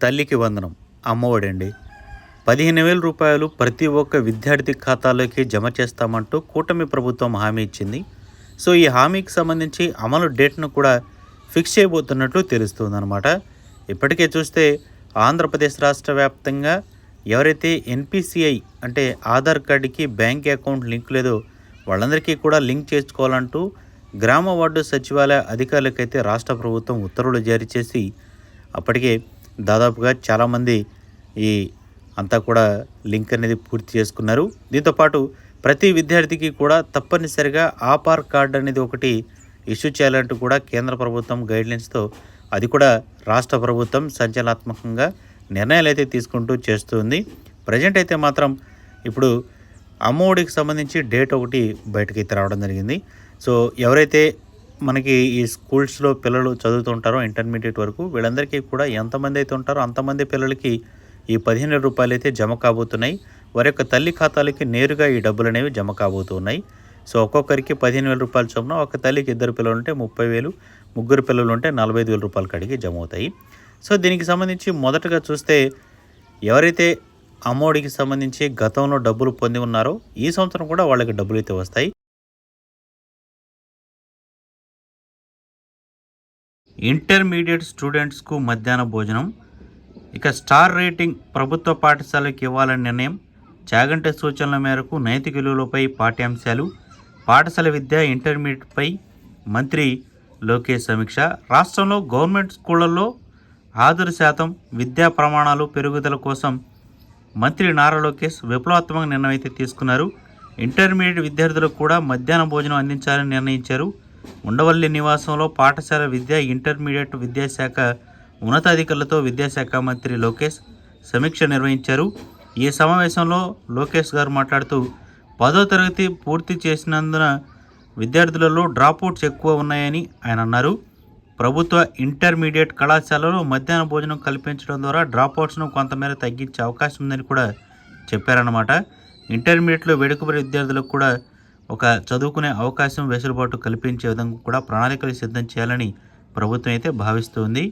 తల్లికి వందనం అమ్మఒడి అండి. 15,000 రూపాయలు ప్రతి ఒక్క విద్యార్థి ఖాతాలోకి జమ చేస్తామంటూ కూటమి ప్రభుత్వం హామీ ఇచ్చింది. సో, ఈ హామీకి సంబంధించి అమలు డేట్‌ను కూడా ఫిక్స్ చేయబోతున్నట్లు తెలుస్తుందనమాట. ఇప్పటికే చూస్తే ఆంధ్రప్రదేశ్ రాష్ట్ర వ్యాప్తంగా ఎవరైతే ఎన్‌పీసీఐ అంటే ఆధార్ కార్డ్‌కి బ్యాంక్ అకౌంట్ లింక్ లేదో వాళ్ళందరికీ కూడా లింక్ చేసుకోవాలంటూ గ్రామ వార్డు సచివాలయ అధికారులకైతే రాష్ట్ర ప్రభుత్వం ఉత్తర్వులు జారీ చేసి అప్పటికే దాదాపుగా చాలామంది ఈ అంతా కూడా లింక్ అనేది పూర్తి చేసుకున్నారు. దీంతోపాటు ప్రతి విద్యార్థికి కూడా తప్పనిసరిగా ఆధార్ కార్డ్ అనేది ఒకటి ఇష్యూ చేయాలంటూ కూడా కేంద్ర ప్రభుత్వం గైడ్లైన్స్తో అది కూడా రాష్ట్ర ప్రభుత్వం సంచలనాత్మకంగా నిర్ణయాలు అయితే తీసుకుంటూ చేస్తుంది. ప్రజెంట్ అయితే మాత్రం ఇప్పుడు అమ్మఒడికి సంబంధించి డేట్ ఒకటి బయటకైతే రావడం జరిగింది. సో, ఎవరైతే మనకి ఈ స్కూల్స్లో పిల్లలు చదువుతుంటారో ఇంటర్మీడియట్ వరకు వీళ్ళందరికీ కూడా ఎంతమంది అయితే ఉంటారో అంతమంది పిల్లలకి ఈ 15,000 రూపాయలు అయితే జమ కాబోతున్నాయి. వారి యొక్క తల్లి ఖాతాలకి నేరుగా ఈ డబ్బులు అనేవి జమ కాబోతున్నాయి. సో, ఒక్కొక్కరికి 15,000 రూపాయలు చొప్పున ఒక తల్లికి 2 పిల్లలు ఉంటే 30,000, ముగ్గురు పిల్లలు ఉంటే 45,000 రూపాయల కాడికి జమ అవుతాయి. సో, దీనికి సంబంధించి మొదటగా చూస్తే ఎవరైతే అమ్మఒడికి సంబంధించి గతంలో డబ్బులు పొంది ఉన్నారో ఈ సంవత్సరం కూడా వాళ్ళకి డబ్బులు అయితే వస్తాయి. ఇంటర్మీడియట్ స్టూడెంట్స్కు మధ్యాహ్న భోజనం, ఇక స్టార్ రేటింగ్ ప్రభుత్వ పాఠశాలకు ఇవ్వాలని నిర్ణయం, చాగంటి సూచనల మేరకు నైతిక విలువలపై పాఠ్యాంశాలు, పాఠశాల విద్య ఇంటర్మీడియట్పై మంత్రి లోకేష్ సమీక్ష. రాష్ట్రంలో గవర్నమెంట్ స్కూళ్లలో హాజరు శాతం, విద్యా ప్రమాణాలు పెరుగుదల కోసం మంత్రి నారా లోకేష్ విప్లవాత్మక నిర్ణయం అయితే తీసుకున్నారు. ఇంటర్మీడియట్ విద్యార్థులకు కూడా మధ్యాహ్న భోజనం అందించాలని నిర్ణయించారు. ఉండవల్లి నివాసంలో పాఠశాల విద్య ఇంటర్మీడియట్ విద్యాశాఖ ఉన్నతాధికారులతో విద్యాశాఖ మంత్రి లోకేష్ సమీక్ష నిర్వహించారు. ఈ సమావేశంలో లోకేష్ గారు మాట్లాడుతూ 10వ తరగతి పూర్తి చేసినందున విద్యార్థులలో డ్రాప్అవుట్స్ ఎక్కువ ఉన్నాయని ఆయన అన్నారు. ప్రభుత్వ ఇంటర్మీడియట్ కళాశాలలో మధ్యాహ్న భోజనం కల్పించడం ద్వారా డ్రాప్అవుట్స్ను కొంతమేర తగ్గించే అవకాశం ఉందని కూడా చెప్పారన్నమాట. ఇంటర్మీడియట్లో వెనుకబడి విద్యార్థులకు కూడా ఒక చదువుకునే అవకాశం వెసులుబాటు కల్పించే విధంగా కూడా ప్రణాళికలు సిద్ధం చేయాలని ప్రభుత్వం అయితే భావిస్తుంది.